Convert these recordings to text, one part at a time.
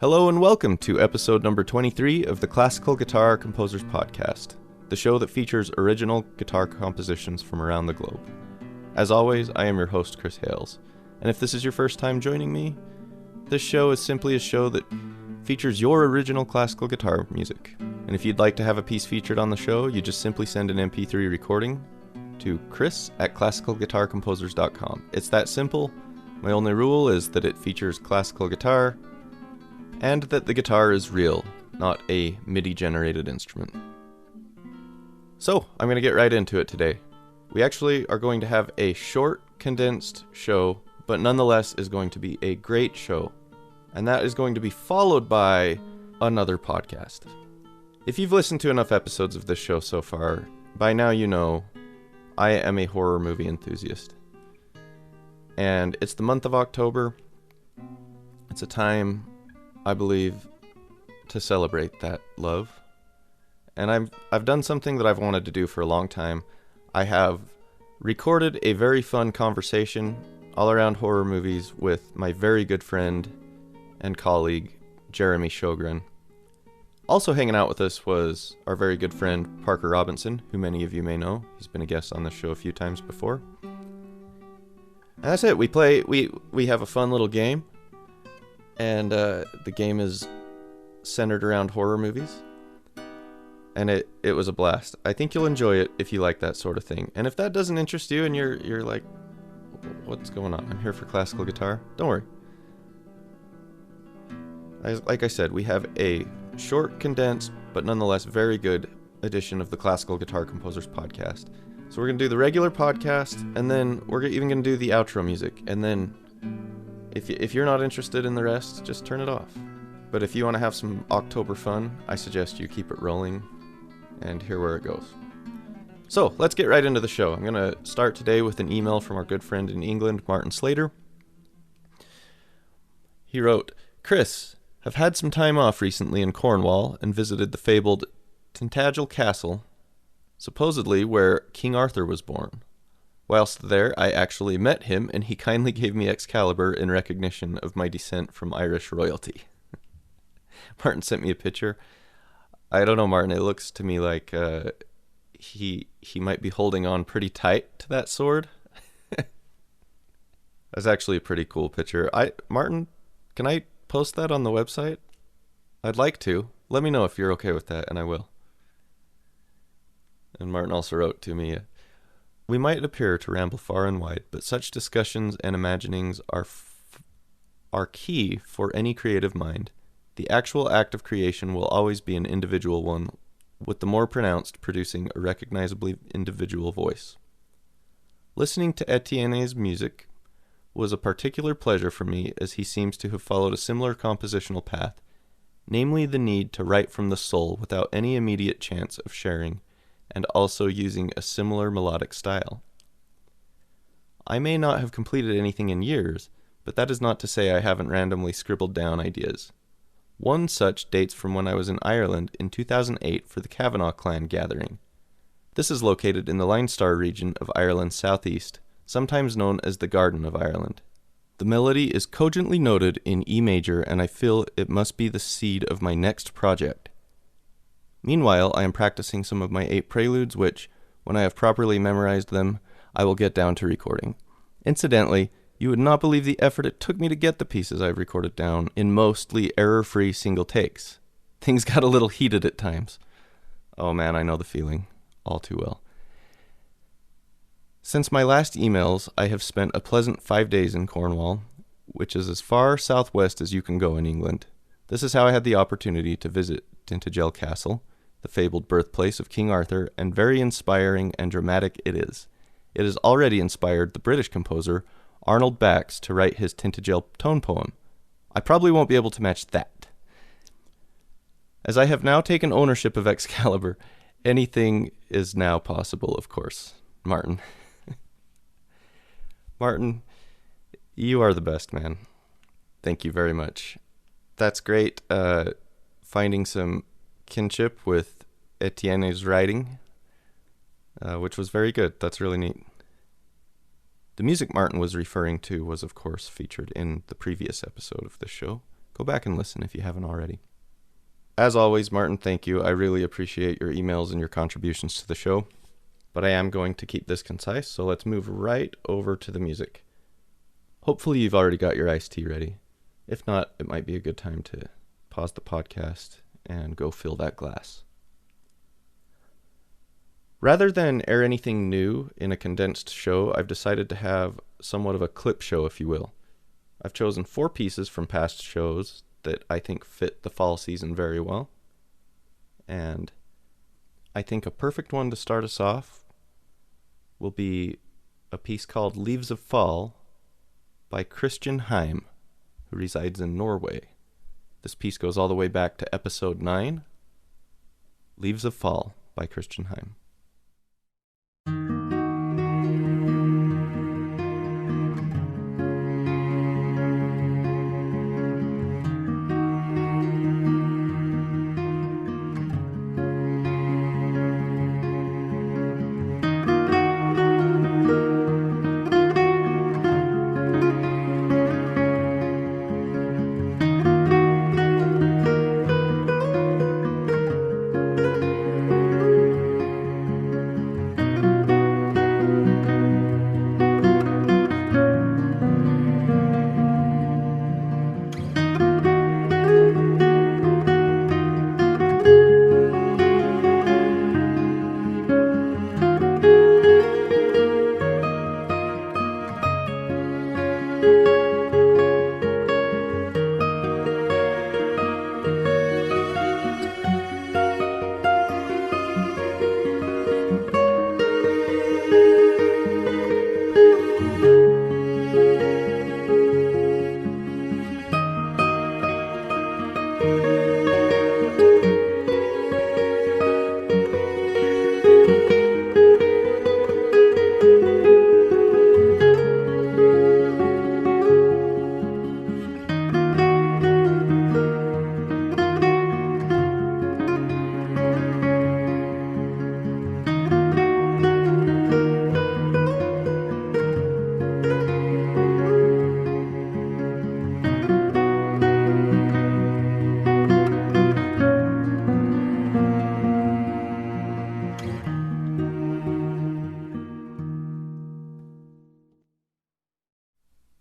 Hello and welcome to episode number 23 of the Classical Guitar Composers Podcast, the show that features original guitar compositions from around the globe. As always, I am your host, Chris Hales, and if this is your first time joining me, this show is simply a show that features your original classical guitar music. And if you'd like to have a piece featured on the show, you just simply send an MP3 recording to chris@classicalguitarcomposers.com. It's that simple. My only rule is that it features classical guitar, and that the guitar is real, not a MIDI-generated instrument. So, I'm going to get right into it today. We actually are going to have a short, condensed show, but nonetheless is going to be a great show. And that is going to be followed by another podcast. If you've listened to enough episodes of this show so far, by now you know I am a horror movie enthusiast. And it's the month of October. It's a time, I believe, to celebrate that love. And I've done something that I've wanted to do for a long time. I have recorded a very fun conversation all around horror movies with my very good friend and colleague, Jeremy Showgren. Also hanging out with us was our very good friend, Parker Robinson, who many of you may know. He's been a guest on this show a few times before. And that's it. We have a fun little game. And the game is centered around horror movies. And it was a blast. I think you'll enjoy it if you like that sort of thing. And if that doesn't interest you and you're like, what's going on? I'm here for classical guitar. Don't worry. Like I said, we have a short, condensed, but nonetheless very good edition of the Classical Guitar Composers Podcast. So we're going to do the regular podcast, and then we're even going to do the outro music. And then if you're not interested in the rest, just turn it off. But if you want to have some October fun, I suggest you keep it rolling and hear where it goes. So, let's get right into the show. I'm going to start today with an email from our good friend in England, Martin Slater. He wrote, Chris, have had some time off recently in Cornwall and visited the fabled Tintagel Castle, supposedly where King Arthur was born. Whilst there, I actually met him, and he kindly gave me Excalibur in recognition of my descent from Irish royalty. Martin sent me a picture. I don't know, Martin, it looks to me like he might be holding on pretty tight to that sword. That's actually a pretty cool picture. Martin, can I post that on the website? I'd like to. Let me know if you're okay with that, and I will. And Martin also wrote to me, we might appear to ramble far and wide, but such discussions and imaginings are key for any creative mind. The actual act of creation will always be an individual one, with the more pronounced producing a recognizably individual voice. Listening to Etienne's music was a particular pleasure for me, as he seems to have followed a similar compositional path, namely the need to write from the soul without any immediate chance of sharing, and also using a similar melodic style. I may not have completed anything in years, but that is not to say I haven't randomly scribbled down ideas. One such dates from when I was in Ireland in 2008 for the Kavanagh clan gathering. This is located in the Leinster region of Ireland's southeast, sometimes known as the Garden of Ireland. The melody is cogently noted in E major, and I feel it must be the seed of my next project. Meanwhile, I am practicing some of my 8 preludes, which, when I have properly memorized them, I will get down to recording. Incidentally, you would not believe the effort it took me to get the pieces I've recorded down in mostly error-free single takes. Things got a little heated at times. Oh man, I know the feeling all too well. Since my last emails, I have spent a pleasant 5 days in Cornwall, which is as far southwest as you can go in England. This is how I had the opportunity to visit Tintagel Castle, the fabled birthplace of King Arthur, and very inspiring and dramatic it is. It has already inspired the British composer Arnold Bax to write his Tintagel tone poem. I probably won't be able to match that. As I have now taken ownership of Excalibur, anything is now possible, of course. Martin. Martin, you are the best, man. Thank you very much. That's great. Finding some kinship with Etienne's writing, which was very good. That's really neat. The music Martin was referring to was, of course, featured in the previous episode of this show. Go back and listen if you haven't already. As always, Martin, thank you. I really appreciate your emails and your contributions to the show. But I am going to keep this concise, so let's move right over to the music. Hopefully you've already got your iced tea ready. If not, it might be a good time to pause the podcast and go fill that glass. Rather than air anything new in a condensed show, I've decided to have somewhat of a clip show, if you will. I've chosen 4 pieces from past shows that I think fit the fall season very well. And I think a perfect one to start us off will be a piece called Leaves of Fall by Christian Heim, who resides in Norway. This piece goes all the way back to episode 9, Leaves of Fall by Christian Heim.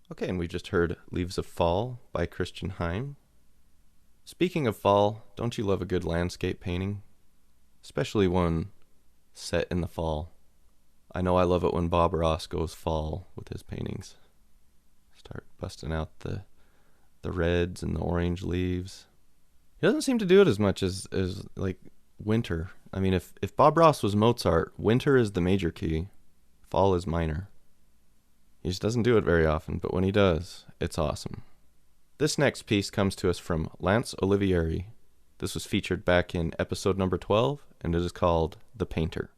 Okay, and we just heard Leaves of Fall by Christian Heim. Speaking of fall, don't you love a good landscape painting? Especially one set in the fall. I know I love it when Bob Ross goes fall with his paintings. Start busting out the reds and the orange leaves. He doesn't seem to do it as much as like winter. I mean, if Bob Ross was Mozart, winter is the major key, fall is minor. He just doesn't do it very often, but when he does, it's awesome. This next piece comes to us from Lance Olivieri. This was featured back in episode number 12, and it is called The Painter.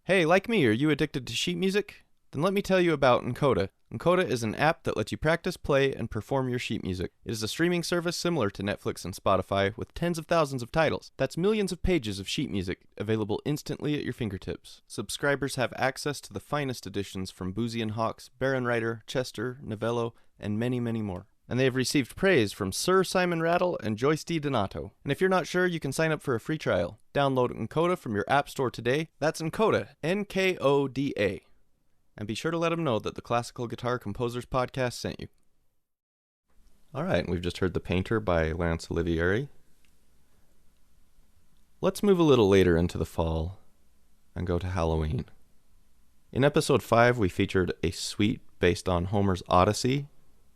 Hey, like me, are you addicted to sheet music? Then let me tell you about Encoda. Encoda is an app that lets you practice, play, and perform your sheet music. It is a streaming service similar to Netflix and Spotify with tens of thousands of titles. That's millions of pages of sheet music available instantly at your fingertips. Subscribers have access to the finest editions from Boozy and Hawkes, Baron Writer, Chester, Novello, and many, many more. And they have received praise from Sir Simon Rattle and Joyce D. Donato. And if you're not sure, you can sign up for a free trial. Download Encoda from your app store today. That's Encoda, Nkoda. And be sure to let them know that the Classical Guitar Composers Podcast sent you. Alright, we've just heard The Painter by Lance Olivieri. Let's move a little later into the fall and go to Halloween. In episode 5, we featured a suite based on Homer's Odyssey.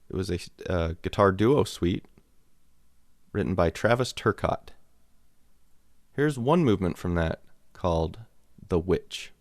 It was a guitar duo suite written by Travis Turcotte. Here's one movement from that called The Witch.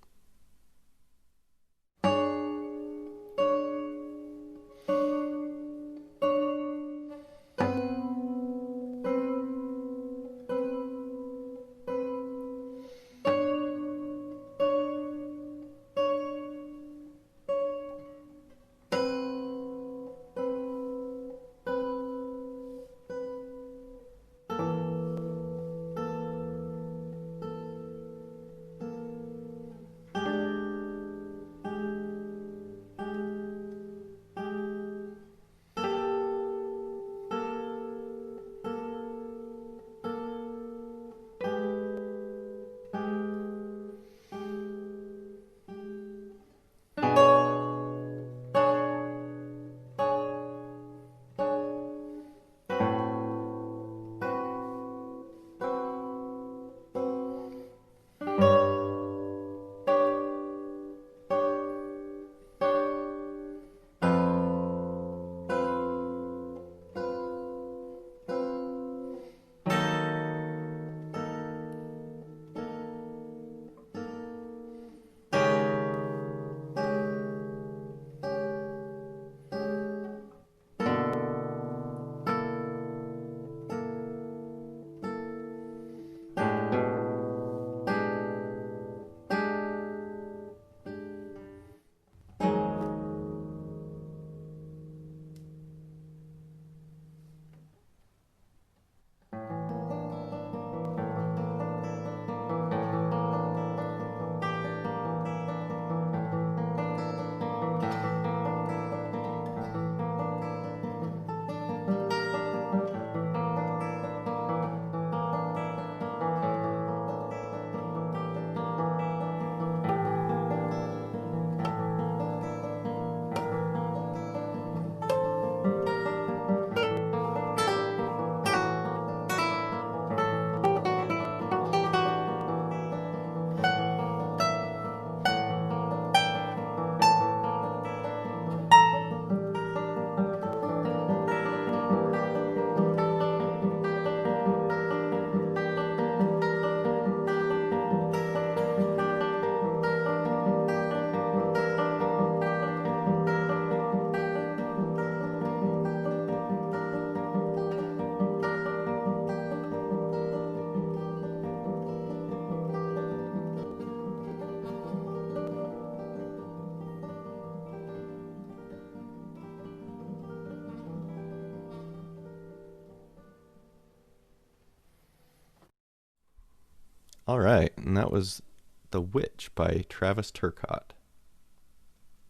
All right, and that was The Witch by Travis Turcott.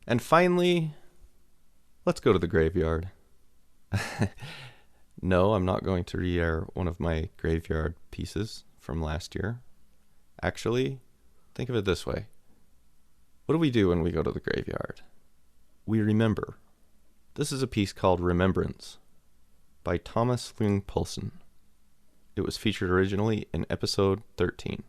And finally, let's go to the graveyard. No, I'm not going to re-air one of my graveyard pieces from last year. Actually, think of it this way. What do we do when we go to the graveyard? We remember. This is a piece called Remembrance by Thomas Lung Poulsen. It was featured originally in episode 13.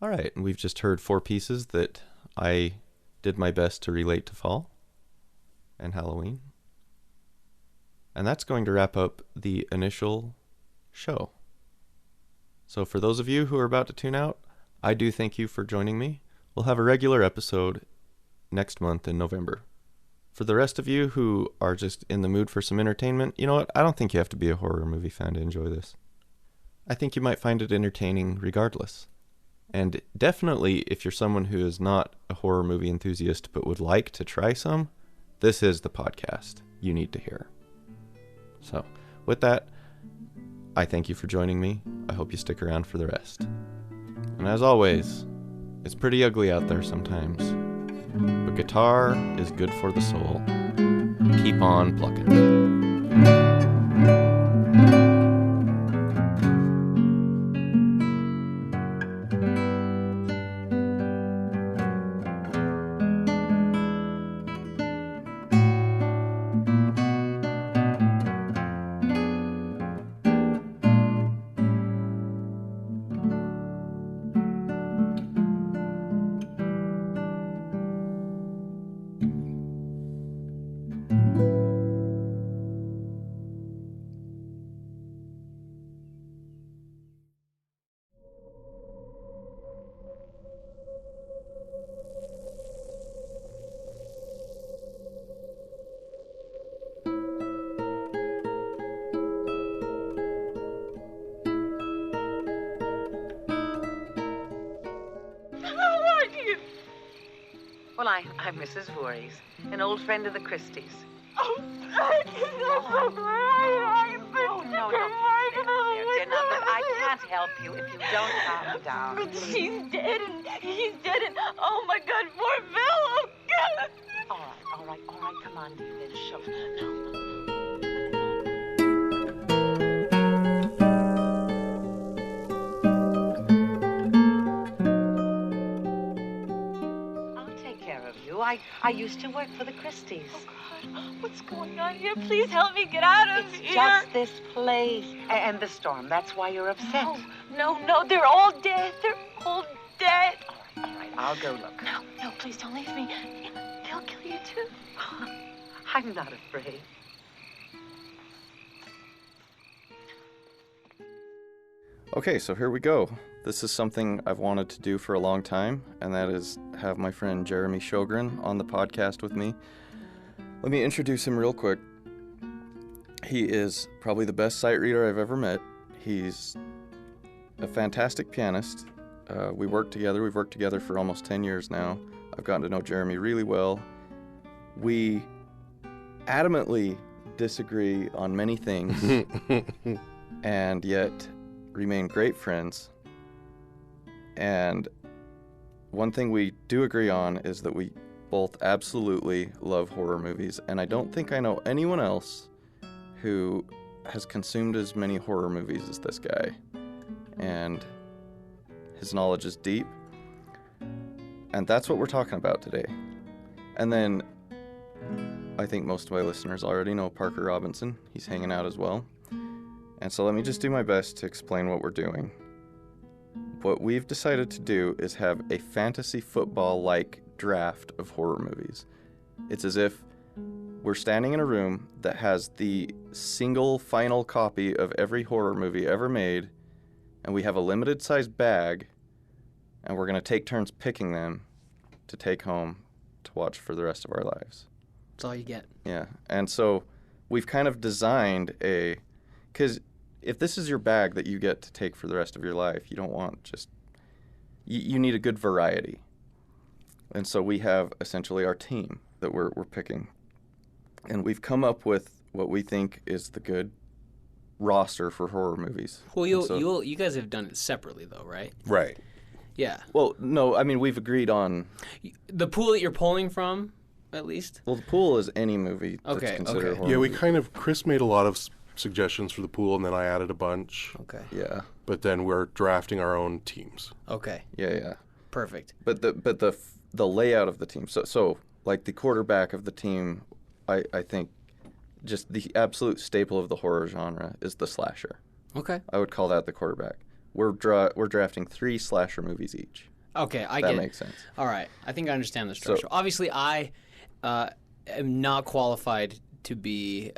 All right, and we've just heard 4 pieces that I did my best to relate to fall and Halloween. And that's going to wrap up the initial show. So for those of you who are about to tune out, I do thank you for joining me. We'll have a regular episode next month in November. For the rest of you who are just in the mood for some entertainment, you know what? I don't think you have to be a horror movie fan to enjoy this. I think you might find it entertaining regardless. And definitely, if you're someone who is not a horror movie enthusiast but would like to try some, this is the podcast you need to hear. So, with that, I thank you for joining me. I hope you stick around for the rest. And as always, it's pretty ugly out there sometimes, but guitar is good for the soul. Keep on plucking. Well, I'm Mrs. Voorhees, an old friend of the Christies. Oh, I cannot. No. Dear, now, but I can't help you if you don't calm down. But she's dead, and he's dead, and oh my God, poor Bill, oh God. All right, come on, dear, then show. No. I used to work for the Christies. Oh, God, what's going on here? Please help me get out of here. It's just this place and the storm. That's why you're upset. No, they're all dead. They're all dead. All right, I'll go look. No, please don't leave me. They'll kill you, too. I'm not afraid. Okay, so here we go. This is something I've wanted to do for a long time, and that is have my friend Jeremy Showgren on the podcast with me. Let me introduce him real quick. He is probably the best sight reader I've ever met. He's a fantastic pianist. We work together. We've worked together for almost 10 years now. I've gotten to know Jeremy really well. We adamantly disagree on many things, and yet remain great friends. And one thing we do agree on is that we both absolutely love horror movies, and I don't think I know anyone else who has consumed as many horror movies as this guy. And his knowledge is deep, and that's what we're talking about today. And then I think most of my listeners already know Parker Robinson. He's hanging out as well. And so let me just do my best to explain what we're doing. What we've decided to do is have a fantasy football-like draft of horror movies. It's as if we're standing in a room that has the single final copy of every horror movie ever made, and we have a limited-sized bag, and we're going to take turns picking them to take home to watch for the rest of our lives. That's all you get. Yeah, and so we've kind of designed because if this is your bag that you get to take for the rest of your life, you don't want just, you need a good variety. And so we have essentially our team that we're picking. And we've come up with what we think is the good roster for horror movies. Well, you guys have done it separately, though, right? Right. Yeah. Well, no, I mean, we've agreed on... The pool that you're pulling from, at least? Well, the pool is any movie that's considered a horror Yeah, movie. Chris made a lot of suggestions for the pool, and then I added a bunch. Okay. Yeah. But then we're drafting our own teams. Okay. Yeah. Perfect. But the layout of the team, so like the quarterback of the team, I think just the absolute staple of the horror genre is the slasher. Okay. I would call that the quarterback. We're drafting 3 slasher movies each. Okay, I get it. That makes sense. All right. I think I understand the structure. Obviously, I am not qualified to be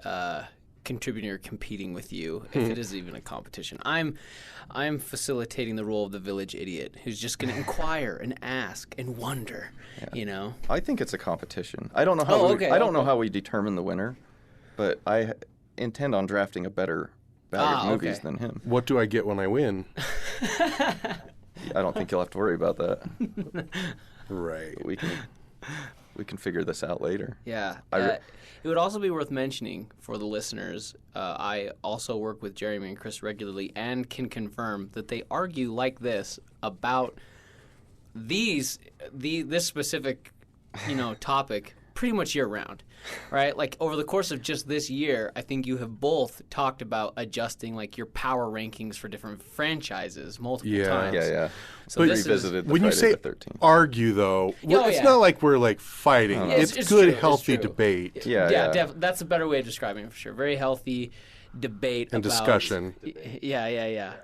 contributing or competing with you if it is even a competition. I'm facilitating the role of the village idiot who's just going to inquire and ask and wonder, you know? I think it's a competition. I don't know how I don't know how we determine the winner, but I intend on drafting a better bag of movies than him. What do I get when I win? I don't think you'll have to worry about that. Right. We can figure this out later. Yeah. It would also be worth mentioning for the listeners, I also work with Jeremy and Chris regularly and can confirm that they argue like this about this specific, topic pretty much year round, right? Like over the course of just this year, I think you have both talked about adjusting like your power rankings for different franchises multiple times. Yeah. So We this revisited the When you Friday say the 13th. argue, though, it's yeah. not like we're like fighting. No. It's It's good, true, it's healthy true. debate. Yeah. That's a better way of describing it for sure. Very healthy debate And about, discussion. Yeah.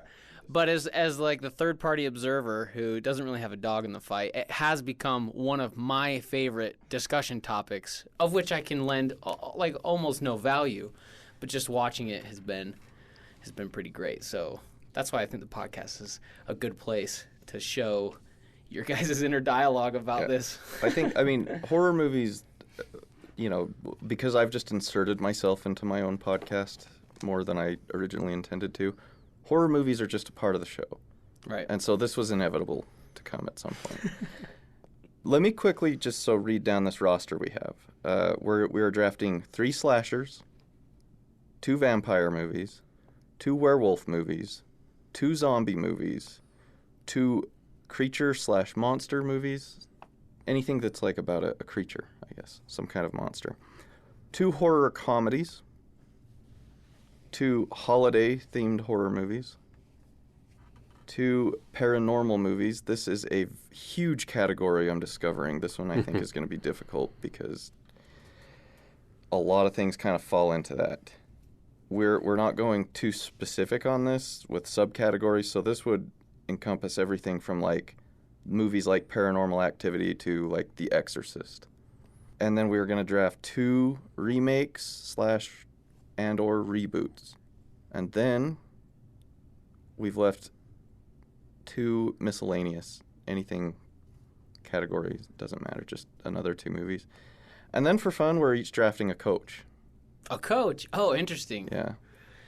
But as like the third party observer who doesn't really have a dog in the fight, it has become one of my favorite discussion topics, of which I can lend like almost no value, but just watching it has been pretty great. So that's why I think the podcast is a good place to show your guys' inner dialogue about this. I mean, horror movies, because I've just inserted myself into my own podcast more than I originally intended to, horror movies are just a part of the show. Right. And so this was inevitable to come at some point. Let me quickly just read down this roster we have. We are drafting 3 slashers, 2 vampire movies, 2 werewolf movies, 2 zombie movies, 2 creature/monster movies, anything that's like about a creature, I guess, some kind of monster. 2 horror comedies, 2 holiday-themed horror movies, 2 paranormal movies. This is a huge category I'm discovering. This one I think is going to be difficult because a lot of things kind of fall into that. We're not going too specific on this with subcategories, so this would encompass everything from like movies like Paranormal Activity to like The Exorcist. And then we're going to draft 2 remakes / and or reboots. And then we've left 2 miscellaneous, anything categories, doesn't matter, just another 2 movies. And then for fun, we're each drafting a coach. A coach? Oh, interesting. Yeah.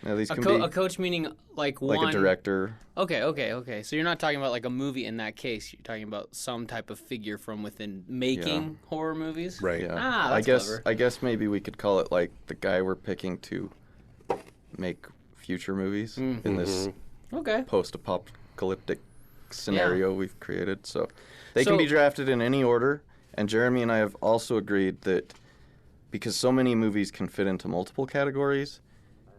Now these A can be coach meaning like one... like a director. Okay. So you're not talking about like a movie in that case. You're talking about some type of figure from within making horror movies? Right. Yeah. That's clever. I guess maybe we could call it like the guy we're picking to make future movies in this Okay. post-apocalyptic scenario we've created. So they can be drafted in any order. And Jeremy and I have also agreed that because so many movies can fit into multiple categories,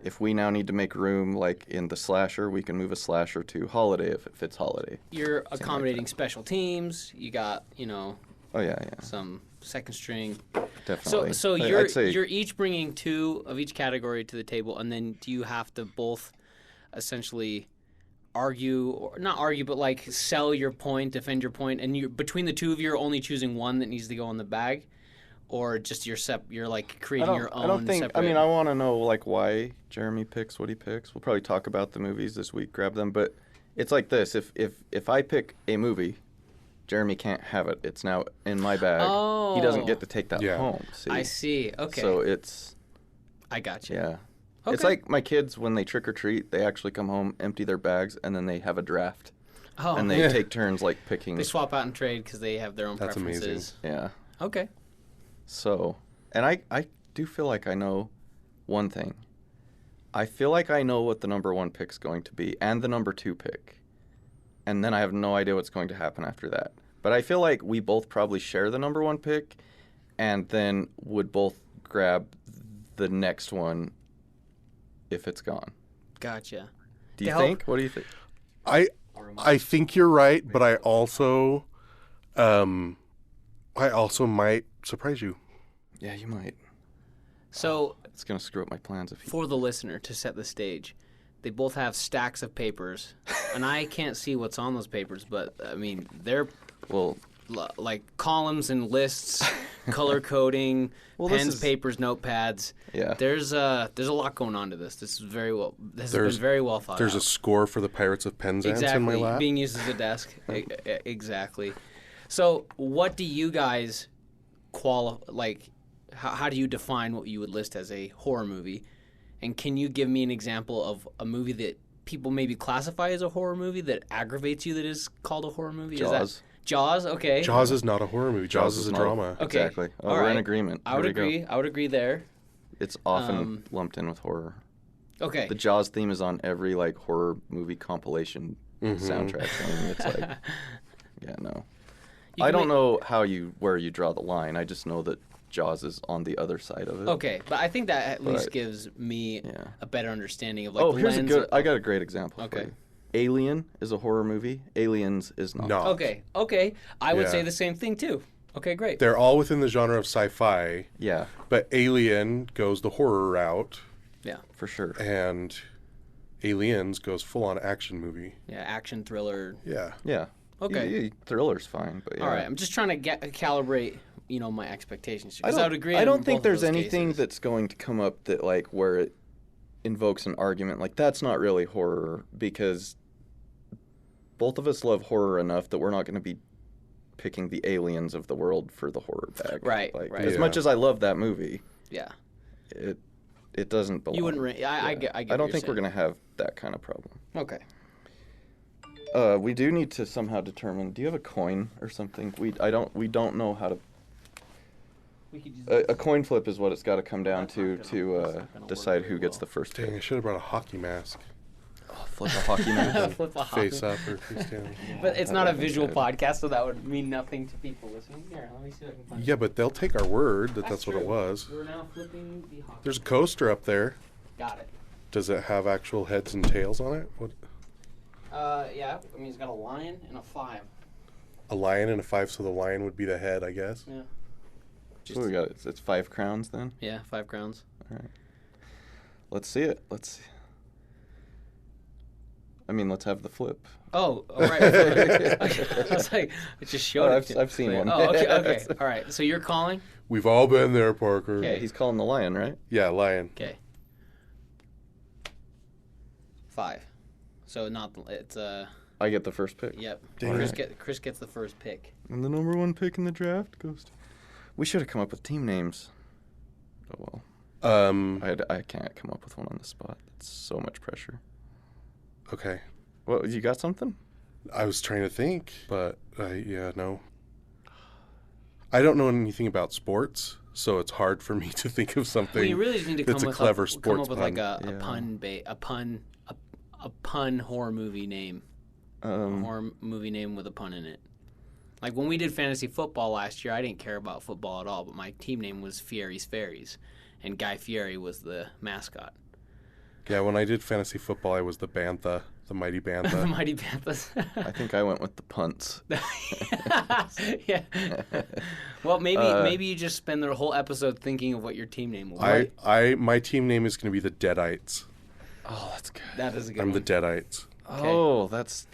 if we now need to make room, like in the slasher, we can move a slasher to holiday if it fits holiday. You're accommodating special teams. You got, Oh yeah. some second string. Definitely. So I'd say you're each bringing 2 of each category to the table, and then do you have to both essentially argue, or not argue, but like sell your point, defend your point, and you between the 2 of you are only choosing one that needs to go in the bag, or just you're like creating your own. I don't think. Separate... I mean, I want to know like why Jeremy picks what he picks. We'll probably talk about the movies this week, grab them. But it's like this: if I pick a movie, Jeremy can't have it. It's now in my bag. Oh. He doesn't get to take that home. See? I see. Okay. So it's I got you. yeah. Okay. It's like my kids when they trick or treat, they actually come home, empty their bags, and then they have a draft, Oh. and they take turns like picking. They swap out and trade because they have their own That's preferences. amazing. Yeah. Okay. So, and I do feel like I know one thing. I feel like I know what the number 1 pick's going to be and the number 2 pick. And then I have no idea what's going to happen after that. But I feel like we both probably share the number 1 pick and then would both grab the next one if it's gone. Gotcha. Do you To help- think? What do you think? I think you're right, but I also might surprise you. Yeah, you might. So It's going to screw up my plans if you... for the listener to set the stage, they both have stacks of papers, and I can't see what's on those papers, but I mean they're Well, like columns and lists, color coding, Well, this pens, is- papers, notepads. yeah. There's a lot going on to this. This has been very well thought There's out. a score for the Pirates of Penzance in my Exactly, lap. being used as a desk. Exactly. So, what do you guys like? How do you define what you would list as a horror movie? And can you give me an example of a movie that people maybe classify as a horror movie that aggravates you that is called a horror movie? Jaws. Is that Jaws? Okay. Jaws is not a horror movie. Jaws is a not- drama. Okay. Exactly. Oh, All we're in right. agreement. I would Here we go. agree. I would agree there. It's often lumped in with horror. Okay. The Jaws theme is on every like horror movie compilation Mm-hmm. soundtrack thing. It's like, yeah, no. You I can don't know where you draw the line. I just know that Jaws is on the other side of it. Okay, but I think that at least But- gives me Yeah. a better understanding of like Oh, the here's a lens good. of- I got a great example. for Okay. you. Alien is a horror movie. Aliens is not. No. Okay. I would Yeah. say the same thing too. Okay, great. They're all within the genre of sci-fi, Yeah, but Alien goes the horror route, Yeah. for sure. and Aliens goes full-on action movie. Yeah, action thriller. Yeah. Yeah. Okay. Thriller's fine, but yeah. All right, I'm just trying to calibrate, my expectations. I Because don't, would agree. I in don't both think of there's those anything cases. that's going to come up that like where it invokes an argument like that's not really horror because both of us love horror enough that we're not going to be picking the aliens of the world for the horror bag. Right, Like, right. As Yeah. much as I love that movie, Yeah. it doesn't belong. You wouldn't. I get. I what don't you're think we're saying. going to have that kind of problem. Okay. We do need to somehow determine. Do you have a coin or something? We don't know how to. We could use A coin flip is what it's got to come down to decide who gets the first Dang, I pick. should have brought a hockey mask. Flip a hockey match. flip a hockey. Face up or face down. But it's not a visual good. podcast, so that would mean nothing to people listening. Here, let me see if I can find. Yeah, but they'll take our word that that's what it true. was. We're now flipping the hockey. There's a coaster up there. Got it. Does it have actual heads and tails on it? What? Yeah. I mean, it's got a lion and a 5. A lion and a 5, so the lion would be the head, I guess. Yeah. So we got it's 5 crowns then. Yeah, 5 crowns. All right. Let's see it. Let's see. I mean, let's have the flip. Oh, all right. I was like, it just showed Oh, it. I've seen one. Oh, okay. All right. So you're calling? We've all been there, Parker. Okay. He's calling the lion, right? Yeah, lion. Okay. 5. So it's I get the first pick. yep. Dang Chris gets the first pick. And the number 1 pick in the draft goes to... We should have come up with team names. Oh, well. I can't come up with one on the spot. It's so much pressure. Okay. Well, you got something? I was trying to think, but yeah, no. I don't know anything about sports, so it's hard for me to think of something. Well, you really just need to that's come a with clever come sports up with pun. like a Yeah. pun horror movie name. A horror movie name with a pun in it. Like when we did fantasy football last year, I didn't care about football at all, but my team name was Fieri's Fairies, and Guy Fieri was the mascot. Yeah, when I did fantasy football, I was the Bantha, the mighty The Bantha. Mighty Panthers. I think I went with the punts. Yeah. Well, maybe you just spend the whole episode thinking of what your team name will be. My team name is going to be the Deadites. Oh, that's good. That is a good I'm one. the Deadites. Oh, that's.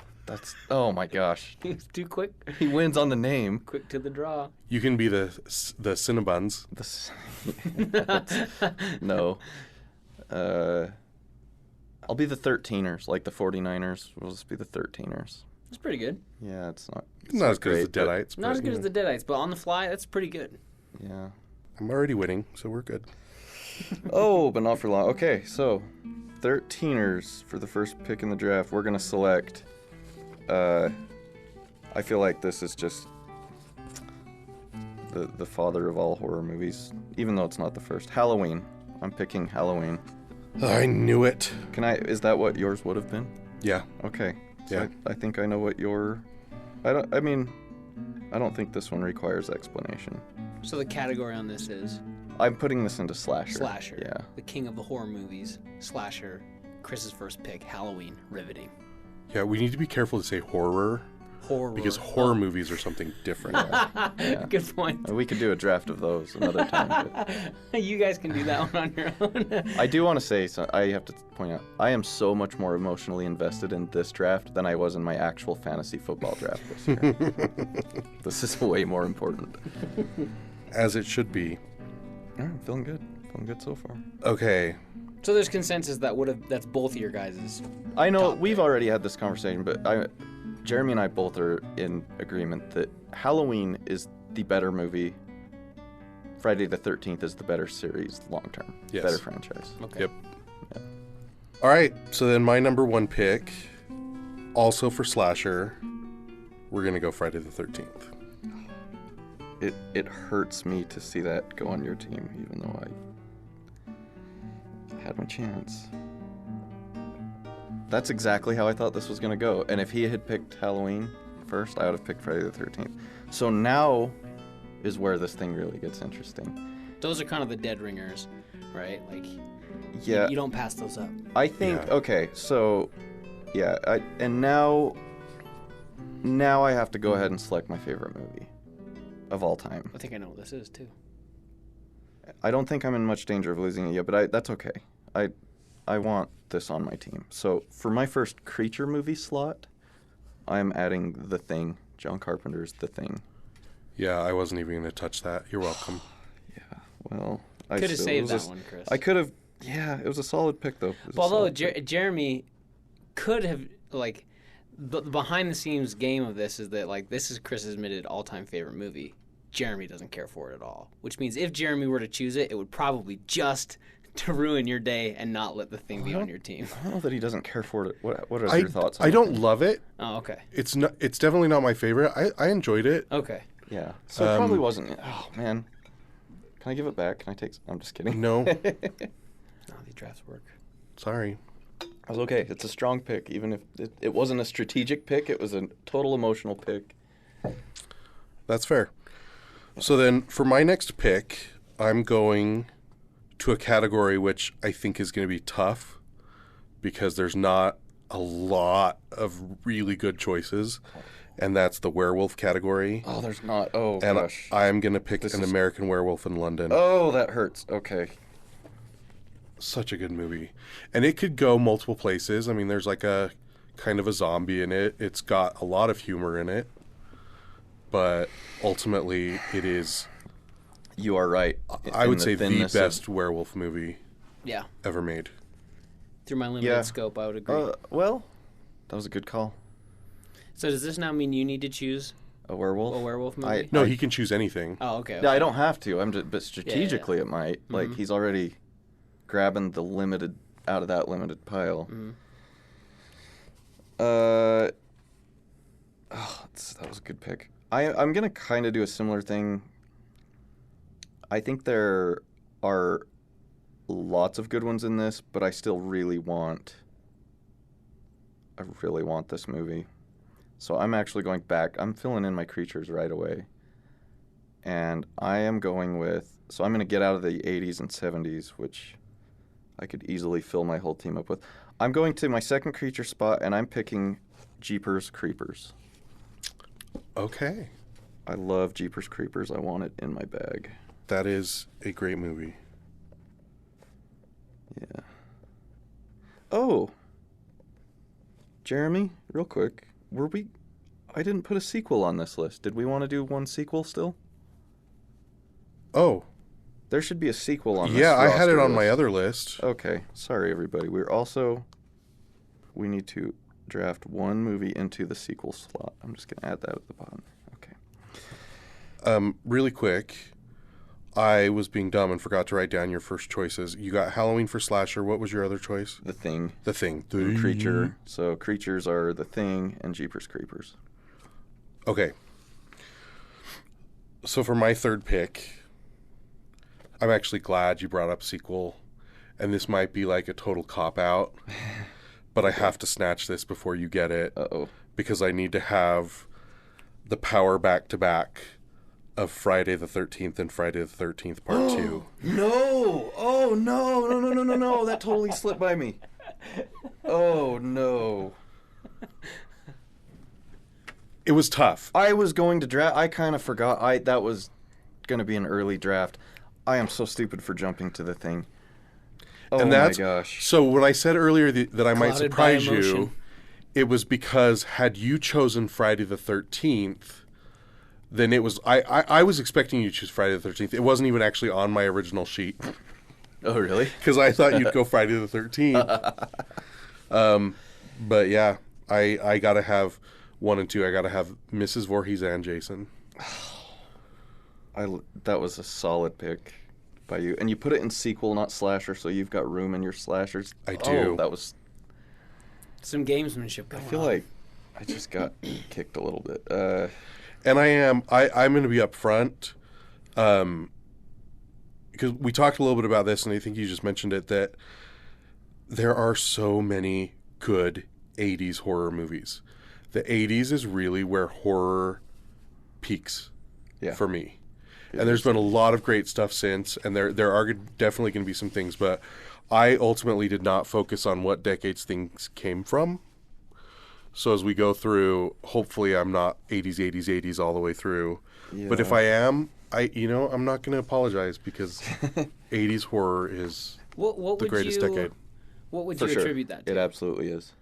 Oh my gosh. It's too quick. He wins on the name. Quick to the draw. You can be the Cinnabuns. No. I'll be the 13ers, like the 49ers. We'll just be the 13ers. That's pretty good. Yeah, it's not. Not as good as the great, but- Deadites. Not but, as good you as know, the Deadites, but on the fly, that's pretty good. Yeah. I'm already winning, so we're good. Oh, but not for long. Okay, so 13ers for the first pick in the draft. We're gonna select. I feel like this is just the father of all horror movies, even though it's not the first. Halloween. I'm picking Halloween. I knew it. Is that what yours would have been? Yeah. Okay. So Yeah. I think I know what your. I don't think this one requires explanation. So the category on this is I'm putting this into slasher. slasher. Yeah. The king of the horror movies. Slasher. Chris's first pick. Halloween. Riveting. Yeah, we need to be careful to say horror Horror. because horror movies are something different. Good point. We could do a draft of those another time. But You guys can do that one on your own. I do want to say, I have to point out, I am so much more emotionally invested in this draft than I was in my actual fantasy football draft this year. This is way more important. As it should be. All right, feeling good. Feeling good so far. Okay. So there's consensus that's both of your guys'. I know Top we've pick. already had this conversation, but Jeremy and I both are in agreement that Halloween is the better movie. Friday the 13th is the better series long term. Yes. Better franchise. Okay. Yep. All right, so then my number one pick, also for slasher, we're going to go Friday the 13th. It hurts me to see that go on your team, even though I had my chance. That's exactly how I thought this was going to go. And if he had picked Halloween first, I would have picked Friday the 13th. So now is where this thing really gets interesting. Those are kind of the dead ringers, right? Like, Yeah. you don't pass those up. I think, okay, so, yeah, now I have to go ahead and select my favorite movie of all time. I think I know what this is, too. I don't think I'm in much danger of losing it yet, but that's okay. I want this on my team. So for my first creature movie slot, I'm adding The Thing, John Carpenter's The Thing. Yeah, I wasn't even going to touch that. You're welcome. Yeah, well, Could have saved that one, Chris. I could have. Yeah, it was a solid pick though. Although Jeremy could have, like, the behind the scenes game of this is that, like, this is Chris's admitted all time favorite movie. Jeremy doesn't care for it at all, which means if Jeremy were to choose it, it would probably just to ruin your day and not let The Thing be on your team. I don't know that he doesn't care for it. What are your thoughts on I it? don't love it. Oh, okay. It's definitely not my favorite. I enjoyed it. Okay. Yeah. So it probably wasn't. Oh man, can I give it back? Can I take? I'm just kidding. No. No, these drafts work. Sorry. It was okay. It's a strong pick, even if it wasn't a strategic pick. It was a total emotional pick. That's fair. So then for my next pick, I'm going to a category which I think is going to be tough because there's not a lot of really good choices, and that's the werewolf category. Oh, there's not. Oh, And gosh. I'm going to pick An American Werewolf in London. Oh, that hurts. Okay. Such a good movie. And it could go multiple places. I mean, there's like a kind of a zombie in it. It's got a lot of humor in it. But ultimately, it is, You are right. I would say, the thinness best werewolf movie Yeah. ever made. Through my limited scope, I would agree. Well, that was a good call. So does this now mean you need to choose A werewolf? a werewolf movie? No, he can choose anything. Oh, okay. Yeah, I don't have to. But strategically it might. Mm-hmm. Like, he's already grabbing the limited out of that limited pile. Mm-hmm. That was a good pick. I'm going to kind of do a similar thing. I think there are lots of good ones in this, but I still really want this movie. So I'm actually going back. I'm filling in my creatures right away. And I am going with, so I'm going to get out of the 80s and 70s, which I could easily fill my whole team up with. I'm going to my second creature spot, and I'm picking Jeepers Creepers. Okay. I love Jeepers Creepers. I want it in my bag. That is a great movie. Yeah. Oh. Jeremy, real quick. I didn't put a sequel on this list. Did we want to do one sequel still? Oh. There should be a sequel on this Yeah, I had it roster on my list. other list. Okay. Sorry, everybody. We need to draft one movie into the sequel slot. I'm just going to add that at the bottom. Okay. Really quick, I was being dumb and forgot to write down your first choices. You got Halloween for slasher. What was your other choice? The Thing. The Thing. And Creature. So creatures are The Thing and Jeepers Creepers. Okay. So for my third pick, I'm actually glad you brought up sequel, and this might be like a total cop-out, but I have to snatch this before you get it. Uh-oh. Because I need to have the power back-to-back of Friday the 13th and Friday the 13th Part 2. No! Oh, no. That totally slipped by me. Oh, no. It was tough. I was going to draft. I kind of forgot. That was going to be an early draft. I am so stupid for jumping to The Thing. Oh, And that's, my gosh. So when I said earlier that I might Clouded by surprise you, emotion. it was because had you chosen Friday the 13th, then it was... I was expecting you to choose Friday the 13th. It wasn't even actually on my original sheet. Oh, really? Because I thought you'd go Friday the 13th. But yeah, I got to have 1 and 2. I got to have Mrs. Voorhees and Jason. That was a solid pick. by you. And you put it in sequel, not slasher, so you've got room in your slashers. I do. Oh, that was... Some gamesmanship I going feel on. like I just got kicked a little bit. And I'm going to be upfront, because we talked a little bit about this, and I think you just mentioned it, that there are so many good 80s horror movies. The 80s is really where horror peaks for me. And there's been a lot of great stuff since, and there are definitely going to be some things, but I ultimately did not focus on what decades things came from. So as we go through, hopefully I'm not 80s, 80s, 80s all the way through. Yeah. But if I am, I'm not going to apologize, because 80s horror is the greatest decade. What would you attribute that to? It absolutely is.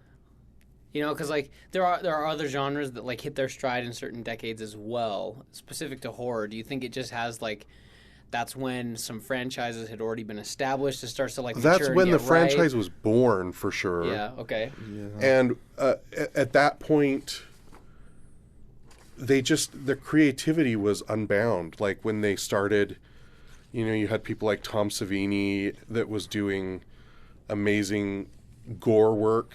You know, because like there are other genres that like hit their stride in certain decades as well. Specific to horror, do you think it just has like that's when some franchises had already been established? It starts to like mature that's when and the get franchise right? was born, for sure. Yeah. Okay. Yeah. And at that point, their creativity was unbound. Like when they started, you had people like Tom Savini that was doing amazing gore work.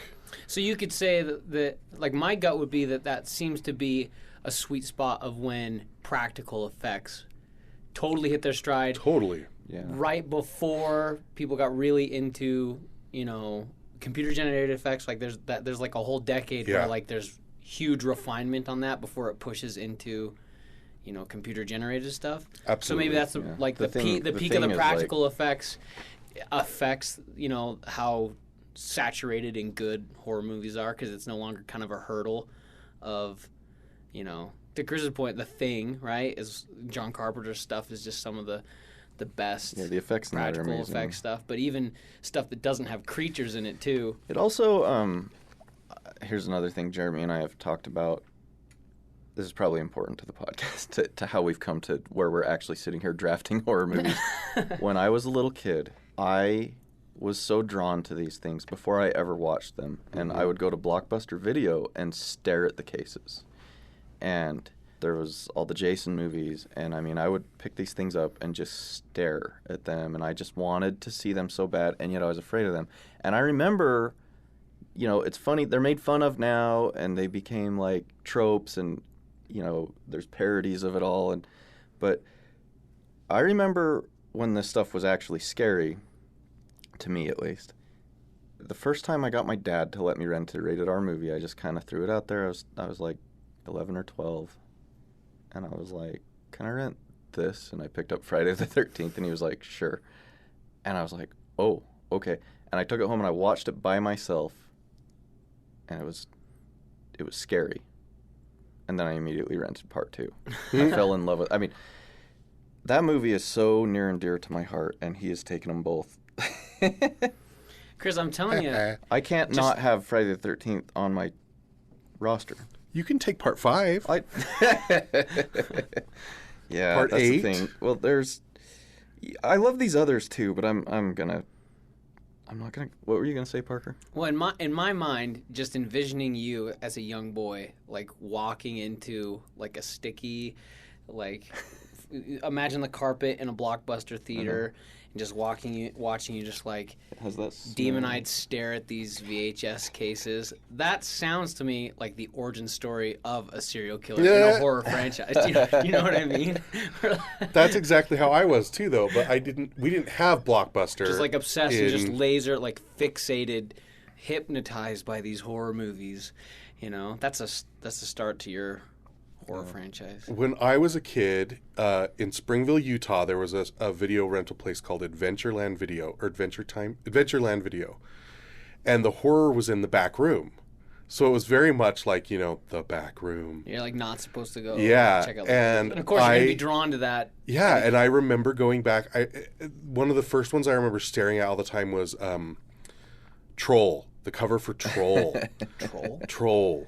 So you could say that like my gut would be that seems to be a sweet spot of when practical effects totally hit their stride. Totally. Yeah. Right before people got really into, computer generated effects. Like there's like a whole decade where like there's huge refinement on that before it pushes into, computer generated stuff. Absolutely. So maybe that's the peak of the practical effects affects, how saturated and good horror movies are, because it's no longer kind of a hurdle of, to Chris's point, The Thing, right, is John Carpenter's stuff is just some of the best the effects in that are practical amazing. effects stuff, but even stuff that doesn't have creatures in it too. It also, here's another thing Jeremy and I have talked about. This is probably important to the podcast, to how we've come to where we're actually sitting here drafting horror movies. When I was a little kid, I was so drawn to these things before I ever watched them. And I would go to Blockbuster Video and stare at the cases. And there was all the Jason movies, and I would pick these things up and just stare at them, and I just wanted to see them so bad, and yet I was afraid of them. And I remember, it's funny, they're made fun of now, and they became like tropes, and there's parodies of it all, but I remember when this stuff was actually scary, to me at least. The first time I got my dad to let me rent a rated R movie, I just kind of threw it out there. I was like 11 or 12, and I was like, can I rent this? And I picked up Friday the 13th, and he was like, sure. And I was like, oh, okay. And I took it home and I watched it by myself, and it was scary. And then I immediately rented part 2. I fell in love with that movie is so near and dear to my heart, and he has taken them both. Chris, I'm telling you, I can't not have Friday the 13th on my roster. You can take part 5. Yeah, part that's 8. the thing. Well, I love these others too, but I'm not gonna. What were you gonna say, Parker? well, in my mind, just envisioning you as a young boy, like walking into like a sticky, like imagine the carpet in a Blockbuster theater, and just watching you just like It has that demon-eyed stare at these VHS cases. That sounds to me like the origin story of a serial killer in a horror franchise. You know what I mean? That's exactly how I was too, though. But we didn't have Blockbuster. Just like obsessed and just laser, like fixated, hypnotized by these horror movies. That's a start to your horror franchise. When I was a kid, in Springville, Utah, there was a video rental place called Adventureland Video, or Adventureland Video. And the horror was in the back room. So it was very much like, the back room. You're like not supposed to go check out and of course you're going to be drawn to that. Yeah, and I remember going back. One of the first ones I remember staring at all the time was Troll, the cover for Troll. Troll.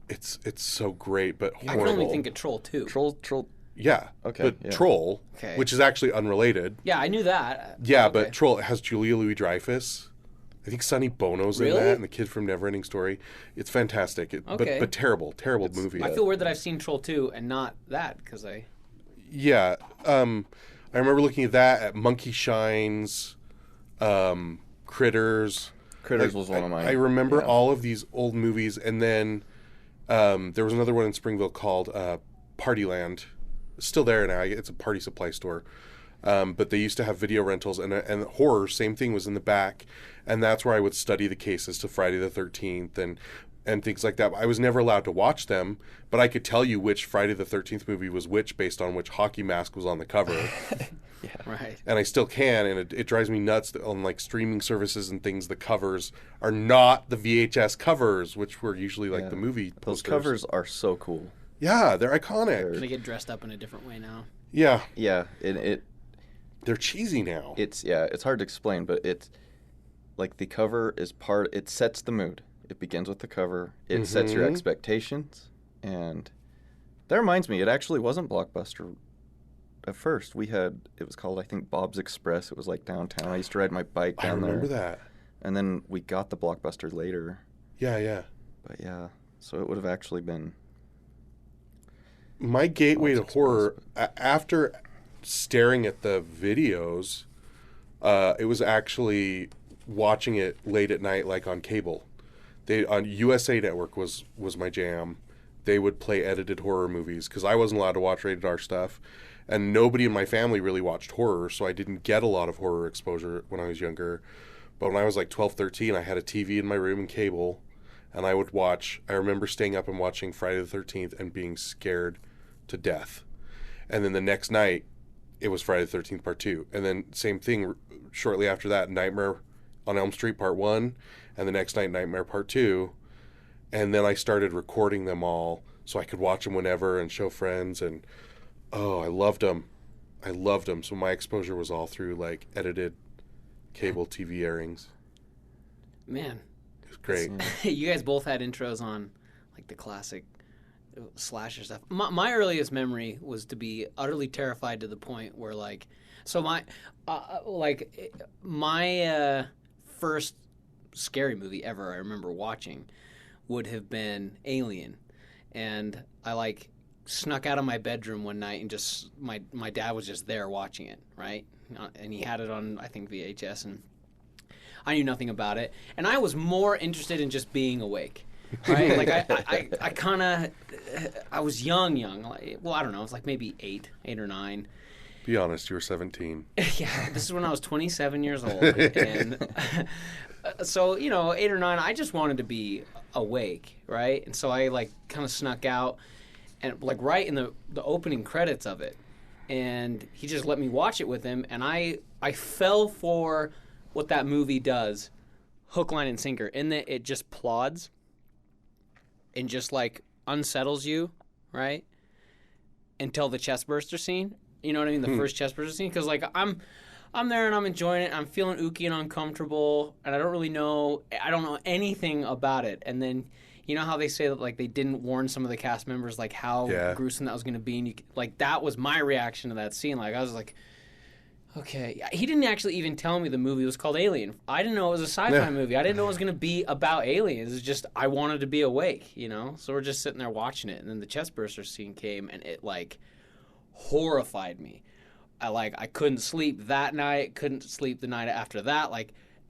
It's so great, but horrible. I can only think of Troll 2. Troll. Yeah. Okay, But yeah. Troll, Okay. which is actually unrelated. Yeah, I knew that. Yeah, Okay. but Troll, it has Julia Louis-Dreyfus. I think Sonny Bono's in Really? that, and the kid from Neverending Story. It's fantastic. Okay. But terrible movie. I feel weird that I've seen Troll 2 and not that, because Yeah. I remember looking at that, at Monkey Shines, Critters. Critters was one of mine. I remember all of these old movies, and then there was another one in Springville called Partyland. It's still there now. It's a party supply store. But they used to have video rentals, and horror, same thing, was in the back. And that's where I would study the cases to Friday the 13th and things like that. I was never allowed to watch them, but I could tell you which Friday the 13th movie was which based on which hockey mask was on the cover. Right. And I still can, and it drives me nuts that on like streaming services and things, the covers are not the VHS covers, which were usually like the movie Those posters. covers are so cool. Yeah, they're iconic. They get dressed up in a different way now. Yeah. Yeah, They're cheesy now. it's hard to explain, but it's like the cover is it sets the mood. It begins with the cover. It sets your expectations, and that reminds me, it actually wasn't Blockbuster at first. It was called, I think, Bob's Express. It was like downtown. I used to ride my bike down there. I remember that. And then we got the Blockbuster later. Yeah. But yeah, so it would have actually been My gateway to Bob's horror, after staring at the videos, it was actually watching it late at night, like on cable. On USA Network was my jam. They would play edited horror movies because I wasn't allowed to watch rated R stuff, and nobody in my family really watched horror, so I didn't get a lot of horror exposure when I was younger. But when I was like 12, 13, I had a TV in my room and cable, and I would watch. I remember staying up and watching Friday the 13th and being scared to death. And then the next night, it was Friday the 13th Part 2. And then same thing shortly after that, Nightmare on Elm Street Part 1, and the next night, Nightmare Part 2. And then I started recording them all so I could watch them whenever and show friends. And, I loved them. So my exposure was all through, like, edited cable TV airings. Man. It was great. You guys both had intros on, like, the classic slasher stuff. My earliest memory was to be utterly terrified to the point where, like, so my first scary movie ever I remember watching would have been Alien, and I like snuck out of my bedroom one night and just my dad was just there watching it, right, and he had it on, I think, VHS, and I knew nothing about it, and I was more interested in just being awake. Right, like I kind of, I was young. Like, well, I don't know. I was like maybe 8 or 9. Be honest, you were 17. Yeah, this is when I was 27 years old, and so 8 or 9, I just wanted to be awake, right? And so I like kind of snuck out, and like right in the opening credits of it, and he just let me watch it with him, and I fell for what that movie does, hook, line, and sinker, in that it just plods. And just like unsettles you, right? Until the chestburster scene. You know what I mean? The first chestburster scene. Because like I'm there and I'm enjoying it. I'm feeling ooky and uncomfortable, and I don't know anything about it. And then you know how they say that like they didn't warn some of the cast members like how gruesome that was going to be, and like that was my reaction to that scene. Like I was like, okay. He didn't actually even tell me the movie was called Alien. I didn't know it was a sci-fi movie. I didn't know it was going to be about aliens. It's just I wanted to be awake, So we're just sitting there watching it, and then the chestburster scene came, and it like horrified me. I couldn't sleep that night. Couldn't sleep the night after that.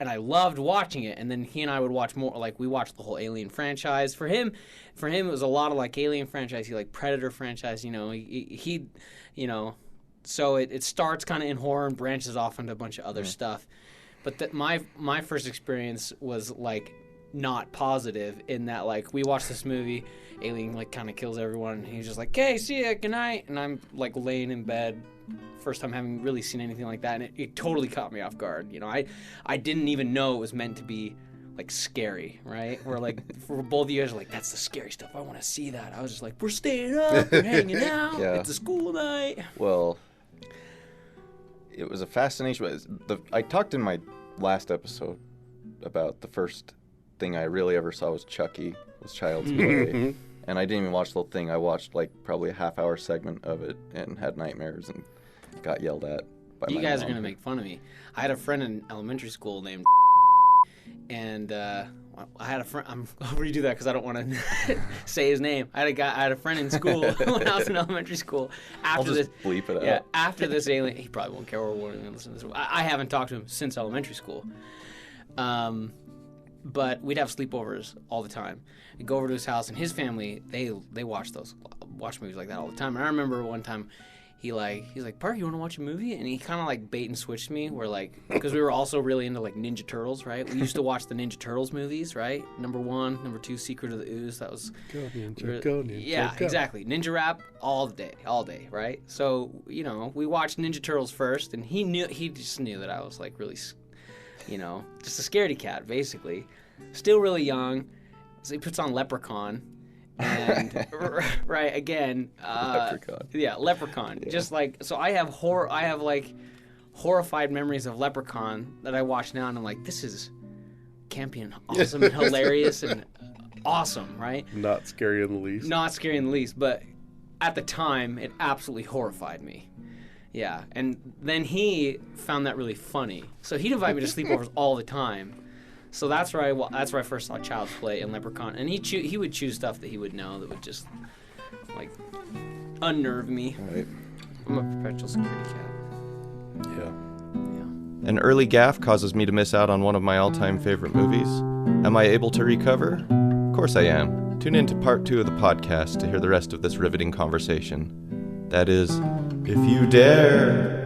And I loved watching it. And then he and I would watch more. Like we watched the whole Alien franchise. For him, it was a lot of like Alien franchise. He like Predator franchise. He So it starts kind of in horror and branches off into a bunch of other stuff. But my first experience was, like, not positive in that, like, we watched this movie, Alien, like, kind of kills everyone, and he's just like, okay, see ya, good night. And I'm, like, laying in bed, first time having really seen anything like that, and it totally caught me off guard. I didn't even know it was meant to be, like, scary, right? Where, like, for both of you guys are like, that's the scary stuff, I want to see that. I was just like, we're staying up, we're hanging out, it's a school night. Well, it was a fascination. I talked in my last episode about the first thing I really ever saw was Chucky, was Child's Play. And I didn't even watch the whole thing. I watched like probably a half-hour segment of it and had nightmares and got yelled at by my mom. You guys are going to make fun of me. I had a friend in elementary school named and I had a friend. I'll redo that because I don't want to say his name. I had a friend in school when I was in elementary school. I'll just bleep it out. Yeah, after this alien, he probably won't care or won't even listen to this. I haven't talked to him since elementary school. But we'd have sleepovers all the time. We'd go over to his house, and his family they watch movies like that all the time. And I remember one time. He's like, Parker, you want to watch a movie? And he kind of like bait and switched me. Where like, because we were also really into like Ninja Turtles, right? We used to watch the Ninja Turtles movies, right? Number 1, number 2, Secret of the Ooze. That was Go Ninja, go Ninja. Yeah, go. exactly. Ninja Rap all day, right? So we watched Ninja Turtles first, and he just knew that I was like really, just a scaredy cat, basically. Still really young, so he puts on Leprechaun. And right again, Leprechaun. Yeah, Leprechaun. Yeah. Just like so, I have horrified memories of Leprechaun that I watch now, and I'm like, this is campy and awesome and hilarious and awesome, right? Not scary in the least. Not scary in the least, but at the time, it absolutely horrified me. Yeah, and then he found that really funny, so he'd invite me to sleepovers all the time. So that's where I first saw Child's Play and Leprechaun, and he would choose stuff that he would know that would just like unnerve me. Right. I'm a perpetual scaredy cat. Yeah. An early gaffe causes me to miss out on one of my all-time favorite movies. Am I able to recover? Of course I am. Tune in to part 2 of the podcast to hear the rest of this riveting conversation. That is, if you dare.